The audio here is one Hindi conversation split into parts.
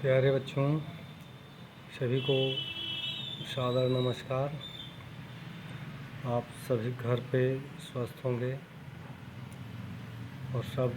प्यारे बच्चों, सभी को सादर नमस्कार। आप सभी घर पे स्वस्थ होंगे और सब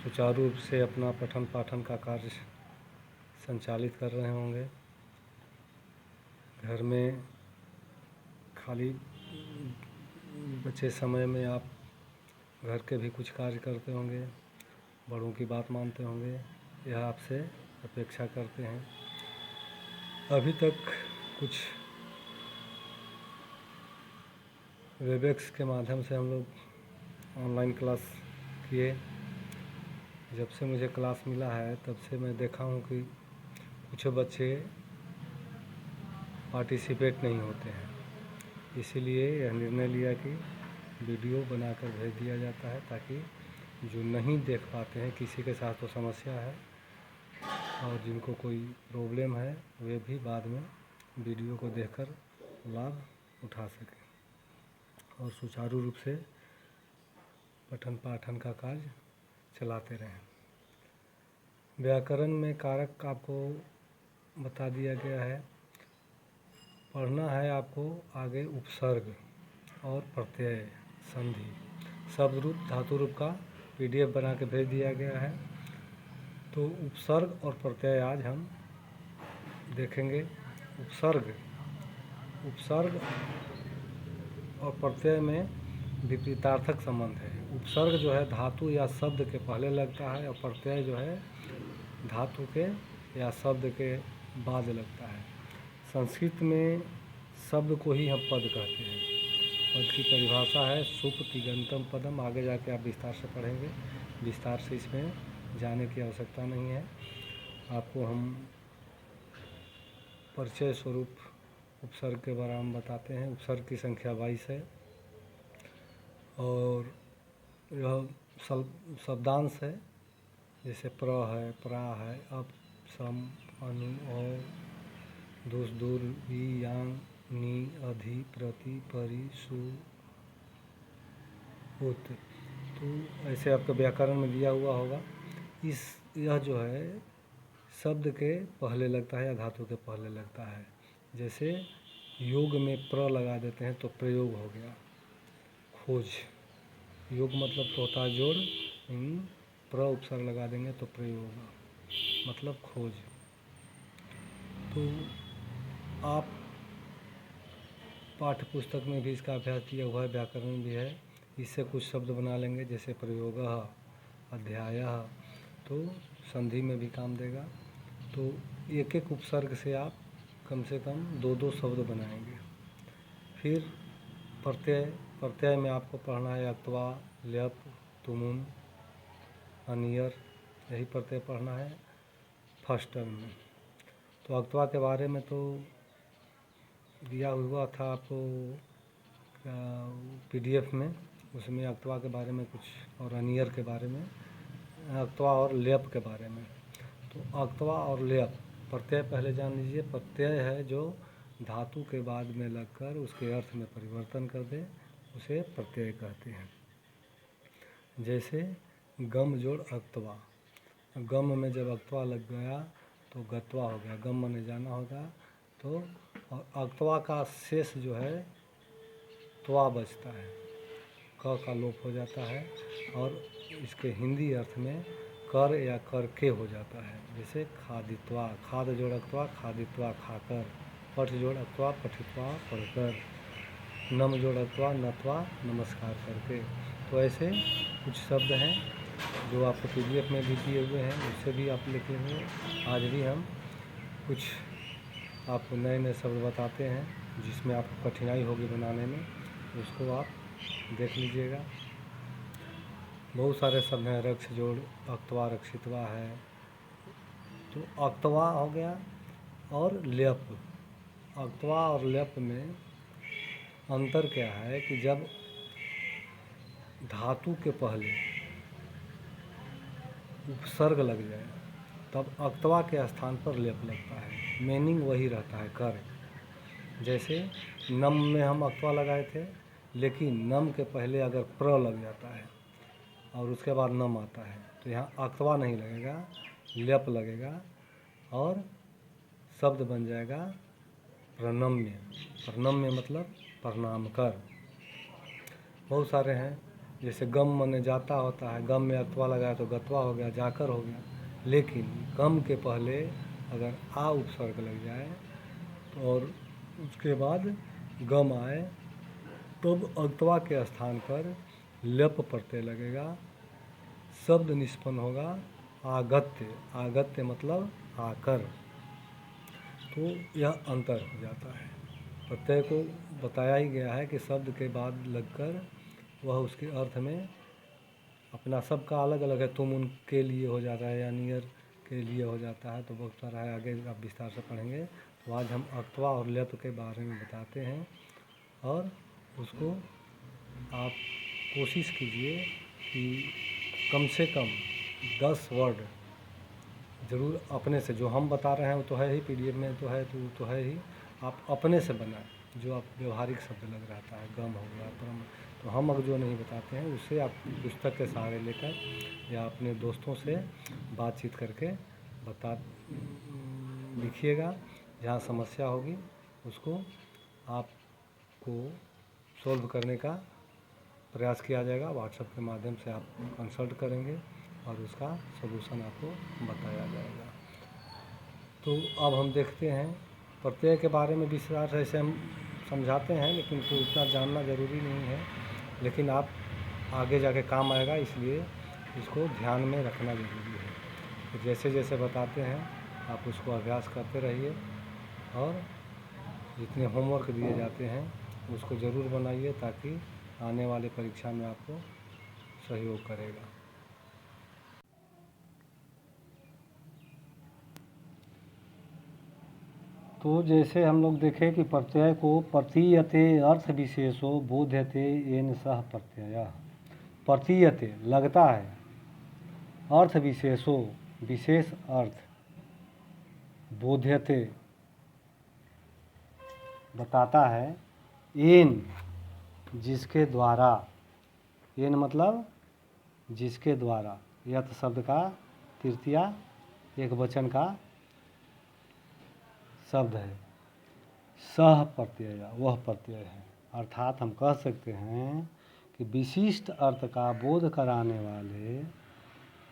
सुचारू रूप से अपना पठन पाठन का कार्य संचालित कर रहे होंगे। घर में खाली बचे समय में आप घर के भी कुछ कार्य करते होंगे, बड़ों की बात मानते होंगे, यह आपसे अपेक्षा करते हैं। अभी तक कुछ वेबएक्स के माध्यम से हम लोग ऑनलाइन क्लास किए। जब से मुझे क्लास मिला है तब से मैं देखा हूँ कि कुछ बच्चे पार्टिसिपेट नहीं होते हैं। इसीलिए यह निर्णय लिया कि वीडियो बनाकर भेज दिया जाता है, ताकि जो नहीं देख पाते हैं, किसी के साथ तो समस्या है और जिनको कोई प्रॉब्लम है, वे भी बाद में वीडियो को देखकर लाभ उठा सकें और सुचारू रूप से पठन पाठन का कार्य चलाते रहें। व्याकरण में कारक आपको बता दिया गया है। पढ़ना है आपको आगे उपसर्ग और प्रत्यय, संधि, शब्द रूप, धातु रूप का PDF बना के भेज दिया गया है। तो उपसर्ग और प्रत्यय आज हम देखेंगे। उपसर्ग और प्रत्यय में विपरीतार्थक संबंध है। उपसर्ग जो है धातु या शब्द के पहले लगता है और प्रत्यय जो है धातु के या शब्द के बाद लगता है। संस्कृत में शब्द को ही हम पद कहते हैं। पद की परिभाषा है सुप तिगंतम पदम। आगे जाके आप विस्तार से पढ़ेंगे, विस्तार से इसमें जाने की आवश्यकता नहीं है। आपको हम परिचय स्वरूप उपसर्ग के बारे में बताते हैं। उपसर्ग की संख्या 22 है और यह शब्दांश है, जैसे प्र है, प्रा है, अप, सम, अनु, और, दुस, दूर, वी, यांग, नी, अधि, प्रति, परि, सु, उत। तो ऐसे आपका व्याकरण में दिया हुआ होगा। यह जो है शब्द के पहले लगता है या धातु के पहले लगता है। जैसे योग में प्र लगा देते हैं तो प्रयोग हो गया। खोज, योग मतलब तो होता है जोड़, प्र उपसर्ग लगा देंगे तो प्रयोग मतलब खोज। तो आप पाठ्य पुस्तक में भी इसका अभ्यास किया हुआ है, व्याकरण भी है। इससे कुछ शब्द बना लेंगे, जैसे प्रयोगः, अध्यायः, तो संधि में भी काम देगा। तो एक एक उपसर्ग से आप कम से कम 2-2 शब्द बनाएंगे। फिर प्रत्यय में आपको पढ़ना है अक्त्वा, ल्यप, तुमुन, अनियर, यही प्रत्यय पढ़ना है फर्स्ट टर्म में। तो अक्त्वा के बारे में तो दिया हुआ था आपको PDF में, उसमें अक्त्वा के बारे में कुछ, और अनियर के बारे में, अक्त्वा और ल्यप के बारे में। तो अक्त्वा और ल्यप, प्रत्यय पहले जान लीजिए। प्रत्यय है जो धातु के बाद में लगकर उसके अर्थ में परिवर्तन कर दे, उसे प्रत्यय कहते हैं। जैसे गम जोड़ अक्त्वा, गम में जब अक्त्वा लग गया तो गत्वा हो गया, गम माने जाना होगा। तो और अक्त्वा का शेष जो है त्वा बचता है, क का लोप हो जाता है और इसके हिंदी अर्थ में कर या कर के हो जाता है। जैसे खादित्वा, खाद जोड़ अक्त्वा, खादित्वा खाकर, पठ जोड़ अक्त्वा, पठित्वा पढ़कर, नम जोड़ अक्त्वा, नत्वा नमस्कार करके। तो ऐसे कुछ शब्द हैं जो आपको PDF में भी दिए हुए हैं, उससे भी आप लिखे हुए। आज भी हम कुछ आपको नए नए शब्द बताते हैं जिसमें आपको कठिनाई होगी बनाने में, उसको आप देख लीजिएगा। बहुत सारे शब्द हैं, रक्ष जोड़ अक्त्वा, रक्षित्वा है। तो अक्त्वा हो गया और ल्यप। अक्त्वा और ल्यप में अंतर क्या है कि जब धातु के पहले उपसर्ग लग जाए तब अक्त्वा के स्थान पर ल्यप लगता है, मीनिंग वही रहता है, कर। जैसे नम में हम अक्त्वा लगाए थे, लेकिन नम के पहले अगर प्र लग जाता है और उसके बाद नम आता है तो यहाँ अक्त्वा नहीं लगेगा, ल्यप लगेगा और शब्द बन जाएगा प्रणम्य। प्रणम्य मतलब प्रणाम कर। बहुत सारे हैं, जैसे गम माने जाता होता है, गम में अत्वा लगाया तो गत्वा हो गया, जाकर हो गया। लेकिन गम के पहले अगर आ उपसर्ग लग जाए तो और उसके बाद गम आए तब अत्वा के स्थान पर लप प्रत्यय लगेगा, शब्द निष्पन्न होगा आगत्य। आगत्य मतलब आकर। तो यह अंतर हो जाता है। प्रत्यय को बताया ही गया है कि शब्द के बाद लगकर वह उसके अर्थ में अपना सबका अलग अलग है। तुम उनके लिए हो जाता है या नियर के लिए हो जाता है, तो बहुत सारा है, आगे आप विस्तार से पढ़ेंगे। तो आज हम अक्तवा और लप के बारे में बताते हैं, और उसको आप कोशिश कीजिए कि कम से कम 10 वर्ड ज़रूर अपने से, जो हम बता रहे हैं वो तो है ही, पीडीएफ में तो है, तो है ही, आप अपने से बनाएं जो आप व्यवहारिक शब्द लग रहता है, गम हो गया, परम। तो हम अगर जो नहीं बताते हैं उससे आप पुस्तक के सहारे लेकर या अपने दोस्तों से बातचीत करके बता लिखिएगा। जहाँ समस्या होगी उसको आपको सॉल्व करने का प्रयास किया जाएगा। व्हाट्सएप के माध्यम से आप कंसल्ट करेंगे और उसका सलूशन आपको बताया जाएगा। तो अब हम देखते हैं प्रत्यय के बारे में विस्तार से ऐसे हम समझाते हैं, लेकिन तो इतना जानना ज़रूरी नहीं है, लेकिन आप आगे जाके काम आएगा, इसलिए इसको ध्यान में रखना ज़रूरी है। तो जैसे जैसे बताते हैं आप उसको अभ्यास करते रहिए, और जितने होमवर्क दिए जाते हैं उसको ज़रूर बनाइए, ताकि आने वाले परीक्षा में आपको सहयोग करेगा। तो जैसे हम लोग देखें कि प्रत्यय को प्रतीयते अर्थ विशेषो बोध्यते येन सह प्रत्यय। प्रतीयते लगता है, अर्थ विशेषो विशेष अर्थ, बोध्यते बताता है, येन जिसके द्वारा, येन मतलब जिसके द्वारा, यत शब्द का तृतीया एक वचन का शब्द है, सह प्रत्यय वह प्रत्यय है। अर्थात हम कह सकते हैं कि विशिष्ट अर्थ का बोध कराने वाले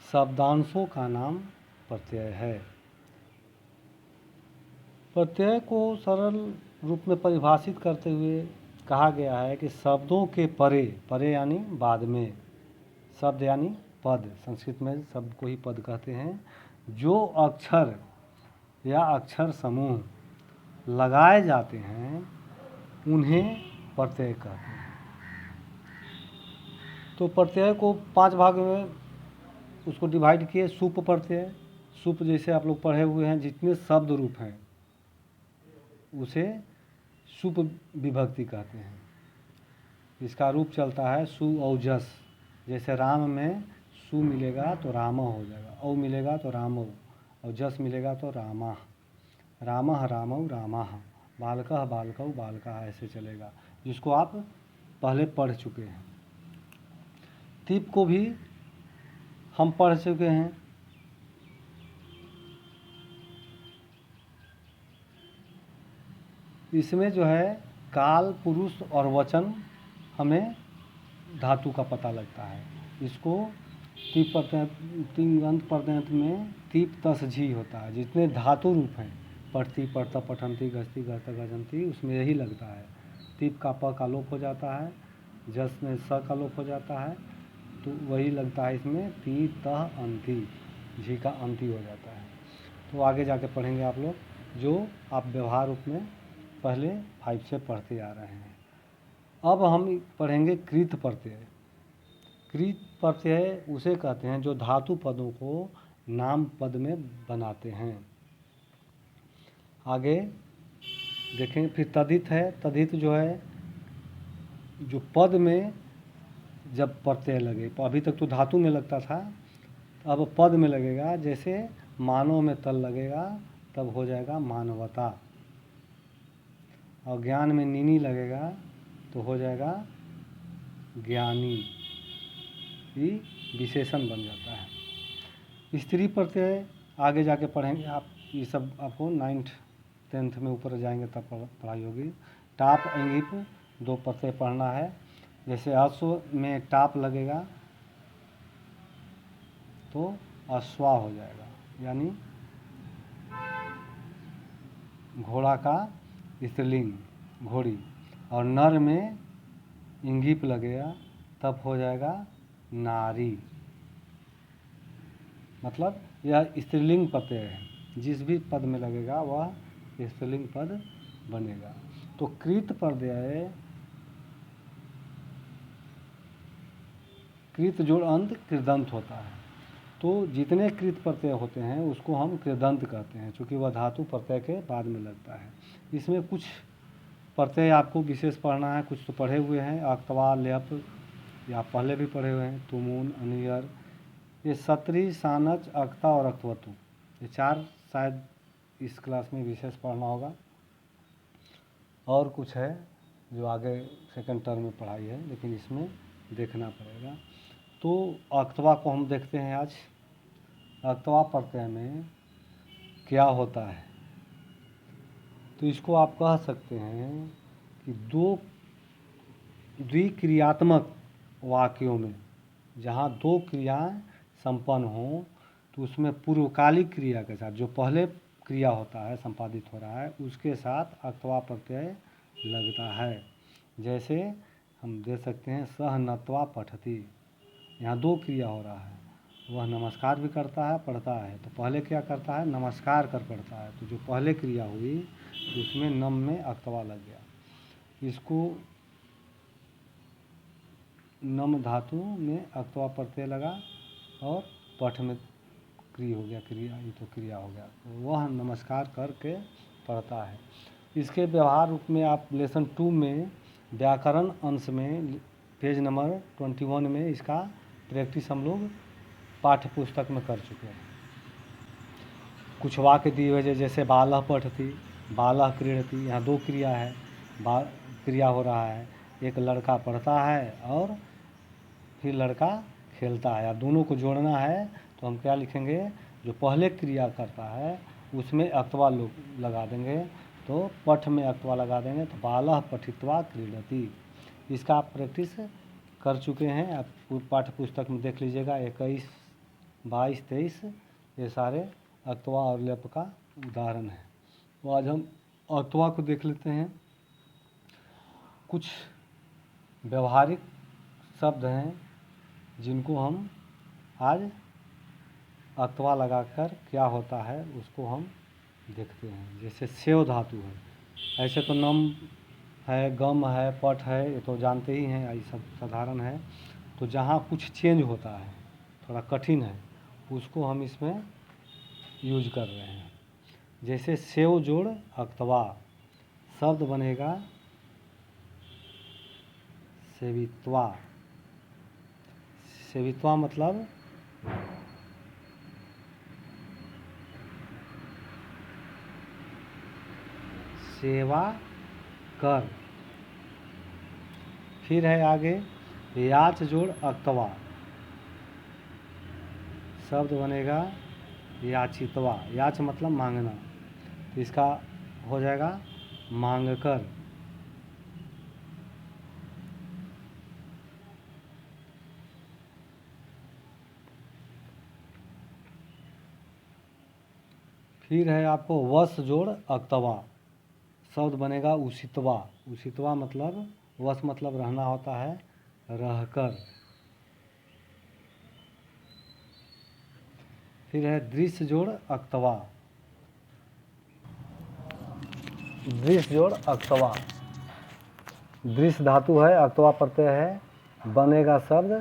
शब्दांशों का नाम प्रत्यय है। प्रत्यय को सरल रूप में परिभाषित करते हुए कहा गया है कि शब्दों के परे, परे यानी बाद में, शब्द यानी पद, संस्कृत में शब्द को ही पद कहते हैं, जो अक्षर या अक्षर समूह लगाए जाते हैं उन्हें प्रत्यय कहते हैं। तो प्रत्यय को 5 भाग में उसको डिवाइड किए। सुप प्रत्यय, सुप जैसे आप लोग पढ़े हुए हैं, जितने शब्द रूप हैं उसे सुप विभक्ति कहते हैं। इसका रूप चलता है सु और जस। जैसे राम में सु मिलेगा तो राम हो जाएगा, औ मिलेगा तो रामो, और जस मिलेगा तो रामा, रामः रामौ रामाः, बालकः बालकौ बालकाः, ऐसे चलेगा, जिसको आप पहले पढ़ चुके हैं। तीप को भी हम पढ़ चुके हैं। इसमें जो है काल, पुरुष और वचन हमें धातु का पता लगता है। इसको तीप प्रत्यय, 3 अंत प्रत्यय में तीप तस झी होता है। जितने धातु रूप हैं, पढ़ती, पढ़ता, पठंती, गजती, गजता, गजंती, उसमें यही लगता है। तीप का प का लोप हो जाता है, जस में स का लोप हो जाता है, तो वही लगता है इसमें ती तह अंति, झी का अंति हो जाता है। तो आगे जाके पढ़ेंगे आप लोग, जो आप व्यवहार रूप में पहले 5 से पढ़ते आ रहे हैं। अब हम पढ़ेंगे कृत प्रत्यय। कृत प्रत्यय उसे कहते हैं जो धातु पदों को नाम पद में बनाते हैं। आगे देखेंगे। फिर तदित है। तदित जो है, जो पद में जब प्रत्यय लगे, अभी तक तो धातु में लगता था, अब पद में लगेगा। जैसे मानव में तल लगेगा तब हो जाएगा मानवता, और ज्ञान में नीनी लगेगा तो हो जाएगा ज्ञानी, ये विशेषण बन जाता है। स्त्री प्रत्यय आगे जाके पढ़ेंगे आप, ये सब आपको 9th 10th में ऊपर जाएंगे तब पढ़ाई होगी। टाप इंगिप 2 प्रत्यय पढ़ना है। जैसे अश्व में टाप लगेगा तो अश्वा हो जाएगा, यानी घोड़ा का स्त्रीलिंग घोड़ी। और नर में इंगिप लगेगा तब हो जाएगा नारी, मतलब यह स्त्रीलिंग प्रत्यय है, जिस भी पद में लगेगा वह स्त्रीलिंग पद बनेगा। तो कृत प्रत्यय कृत जोड़ अंत कृदंत होता है। तो जितने कृत प्रत्यय होते हैं उसको हम कृदंत कहते हैं, क्योंकि वह धातु प्रत्यय के बाद में लगता है। इसमें कुछ प्रत्यय आपको विशेष पढ़ना है, कुछ तो पढ़े हुए हैं, अक्तवा ल्यप या पहले भी पढ़े हुए हैं, तुमुन अनियर, ये सत्री सानच अक्ता और अक्तवतु, ये 4 शायद इस क्लास में विशेष पढ़ना होगा। और कुछ है जो आगे सेकंड टर्म में पढ़ाई है, लेकिन इसमें देखना पड़ेगा। तो अक्तवा को हम देखते हैं आज। अक्तवा प्रत्यय में क्या होता है, तो इसको आप कह सकते हैं कि 2 द्विक्रियात्मक वाक्यों में जहाँ 2 क्रियाएं संपन्न हों, तो उसमें पूर्वकालिक क्रिया के साथ, जो पहले क्रिया होता है संपादित हो रहा है, उसके साथ अक्तवा प्रत्यय लगता है। जैसे हम दे सकते हैं सह नत्वा पठति, यहाँ 2 क्रिया हो रहा है, वह नमस्कार भी करता है पढ़ता है, तो पहले क्या करता है, नमस्कार कर पढ़ता है, तो जो पहले क्रिया हुई उसमें नम में अक्तवा लग गया। इसको नम धातु में अक्तवा प्रत्यय लगा और पठ में क्रिया हो गया, क्रिया ये तो क्रिया हो गया, तो वह नमस्कार करके पढ़ता है। इसके व्यवहार रूप में आप लेसन 2 में व्याकरण अंश में पेज नंबर 21 में इसका प्रैक्टिस हम लोग पाठ्य पुस्तक में कर चुके हैं। कुछ वाक्य दिए हुए जैसे बालह पठति, बालह क्रीडति, यहाँ 2 क्रिया है, क्रिया हो रहा है, एक लड़का पढ़ता है और फिर लड़का खेलता है, या दोनों को जोड़ना है तो हम क्या लिखेंगे, जो पहले क्रिया करता है उसमें अक्तवा लगा देंगे, तो पठ में अक्तवा लगा देंगे, तो बालह पठित्वा क्रीडति। इसका आप प्रैक्टिस कर चुके हैं, आप पाठ्य पुस्तक में देख लीजिएगा, 21, 22, 23 ये सारे अक्तवा और लेप का उदाहरण है। तो आज हम अक्तवा को देख लेते हैं। कुछ व्यवहारिक शब्द हैं जिनको हम आज अक्तवा लगाकर क्या होता है उसको हम देखते हैं। जैसे सेव धातु है, ऐसे तो नम है, गम है, पठ है, ये तो जानते ही हैं, ये सब साधारण है। तो जहाँ कुछ चेंज होता है, थोड़ा कठिन है, उसको हम इसमें यूज कर रहे हैं। जैसे सेव जोड़ अक्तवा, शब्द बनेगा सेवित्वा। सेवित्वा मतलब सेवा कर। फिर है आगे याच जोड़ अक्तवा, शब्द बनेगा याचितवा। याच मतलब मांगना, तो इसका हो जाएगा मांग कर। फिर है आपको वश जोड़ अक्तवा, शब्द बनेगा उषितवा। उषितवा मतलब वश मतलब रहना होता है, रहकर। फिर है दृश्य जोड़ अक्तवा, दृश्य जोड़ अक्तवा। दृश्य धातु है, अक्तवा प्रत्यय है, बनेगा शब्द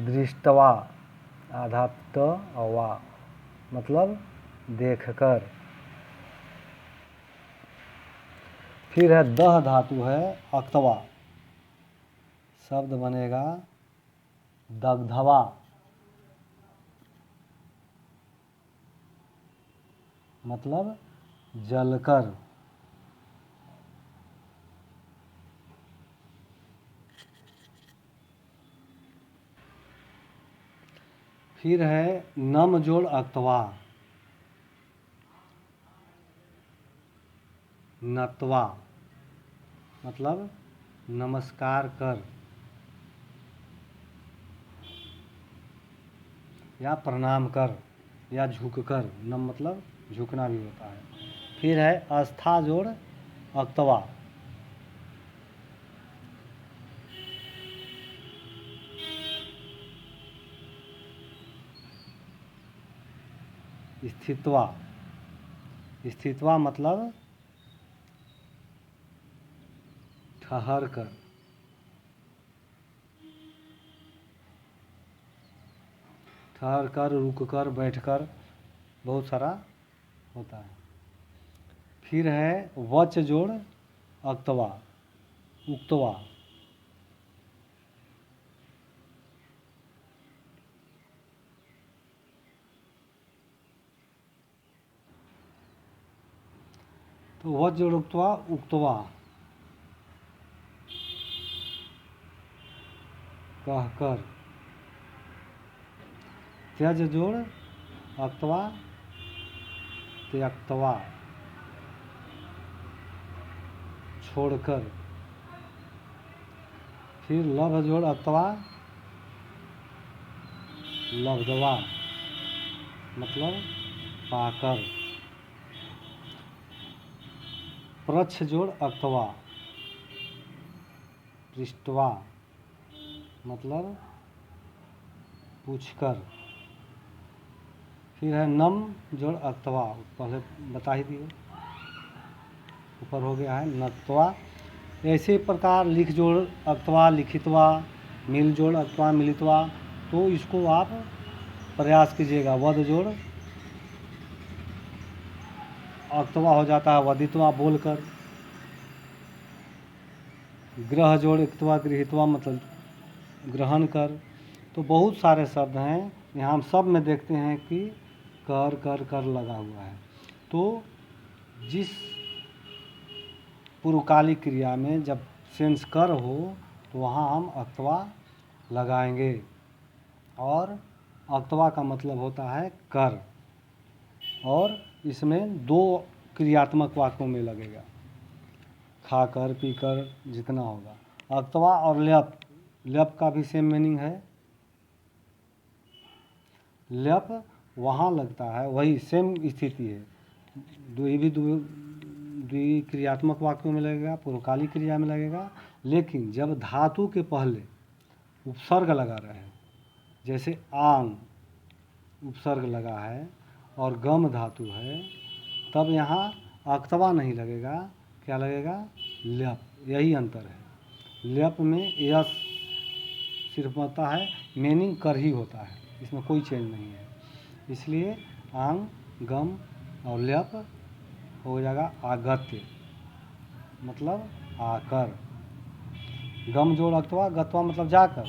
दृष्टवा, आधा त और वा, मतलब देखकर। फिर है दह धातु है अक्तवा, शब्द बनेगा दग्धवा, मतलब जलकर। फिर है नम जोड़ अक्तवा, नत्वा मतलब नमस्कार कर या प्रणाम कर या झुक कर, नम मतलब झुकना भी होता है। फिर है आस्था जोड़ अक्तवा, स्थित्वा, स्थित्वा मतलब ठहर कर, ठहर कर, रुक कर, बैठ कर, बहुत सारा होता है। फिर है वच जोड़ अक्तवा, उक्तवा, तो वच जोड़ उक्तवा, उक्तवा कहकर, त्यज जोड़ अक्तवा, त्यक्तवा छोड़कर। फिर लभ जोड़ अक्तवा, लब्धवा मतलब पाकर। प्रच्छ जोड़ अक्तवा, पृष्ठवा मतलब पूछकर। फिर है नम जोड़ अक्तवा, पहले बता ही दिए, ऊपर हो गया है नत्वा। ऐसे प्रकार लिख जोड़ अक्तवा, लिखितवा, मिल जोड़ अक्तवा, मिलितवा, तो इसको आप प्रयास कीजिएगा। वध जोड़ अक्तवा हो जाता है वधित्वा बोलकर। ग्रह जोड़ इक्तवा, गृहित्वा मतलब ग्रहण कर। तो बहुत सारे शब्द हैं, यहाँ हम सब में देखते हैं कि कर कर कर लगा हुआ है। तो जिस पूर्वकालिक क्रिया में जब सेंस कर हो तो वहाँ हम अक्तवा लगाएंगे, और अक्तवा का मतलब होता है कर, और इसमें दो क्रियात्मक वाक्यों में लगेगा, खाकर पीकर जितना होगा। अक्तवा और ल्यप, ल्यप का भी सेम मीनिंग है। ल्यप वहाँ लगता है, वही सेम स्थिति है, द्विक्रियात्मक वाक्यों में लगेगा, पूर्वकालिक क्रिया में लगेगा। लेकिन जब धातु के पहले उपसर्ग लगा रहे हैं, जैसे आंग उपसर्ग लगा है और गम धातु है, तब यहाँ अक्तवा नहीं लगेगा, क्या लगेगा? ल्यप। यही अंतर है। ल्यप में यस सिर्फ होता है, मीनिंग कर ही होता है, इसमें कोई चेंज नहीं है। इसलिए आंग, गम और ल्यप हो जाएगा आगत्य मतलब आकर। गम जोड़ अक्तवा, गत्वा मतलब जाकर,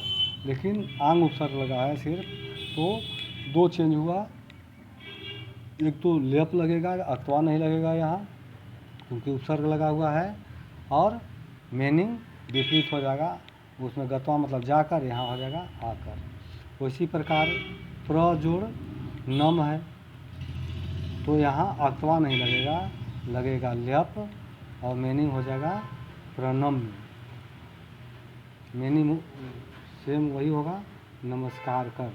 लेकिन आंग उपसर्ग लगा है सिर्फ, तो दो चेंज हुआ। एक तो ल्यप लगेगा, अक्तवा नहीं लगेगा यहाँ, क्योंकि उपसर्ग लगा हुआ है, और मीनिंग विपरीत हो जाएगा। उसमें गत्वा मतलब जाकर, यहाँ हो जाएगा आकर। उसी प्रकार प्र जोड़ नम है, तो यहाँ अक्तवा नहीं लगेगा, लगेगा ल्यप, और मीनिंग हो जाएगा प्रणम्य। मीनिंग सेम वही होगा, नमस्कार कर।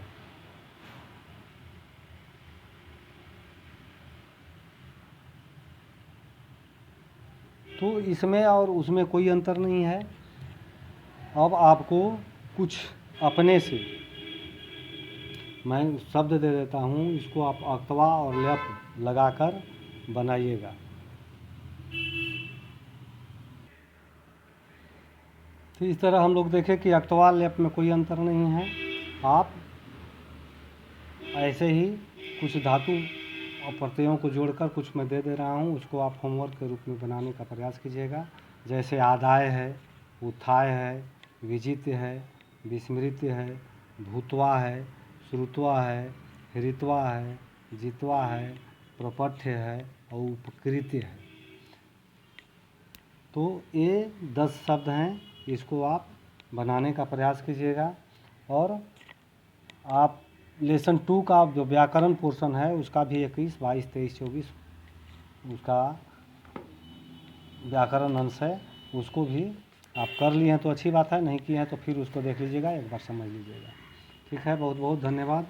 तो इसमें और उसमें कोई अंतर नहीं है। अब आपको कुछ अपने से मैं शब्द दे देता हूँ, इसको आप अक्तवा और ल्यप लगाकर बनाइएगा। तो इस तरह हम लोग देखें कि अक्तवा ल्यप में कोई अंतर नहीं है। आप ऐसे ही कुछ धातु और प्रत्ययों को जोड़कर कुछ मैं दे दे रहा हूँ, उसको आप होमवर्क के रूप में बनाने का प्रयास कीजिएगा। जैसे आदाय है, उत्थाय है, विजित्य है, विस्मृत्य है, भूतवा है, श्रुत्वा है, हृत्वा है, जित्वा है, प्रपठ्य है और उपकृत्य है। तो ये 10 शब्द हैं, इसको आप बनाने का प्रयास कीजिएगा। और आप लेसन 2 का जो व्याकरण पोर्शन है उसका भी 21, 22, 23, 24 उसका व्याकरण अंश है उसको भी आप कर लिए हैं तो अच्छी बात है, नहीं किए हैं तो फिर उसको देख लीजिएगा, एक बार समझ लीजिएगा। ठीक है, बहुत बहुत धन्यवाद।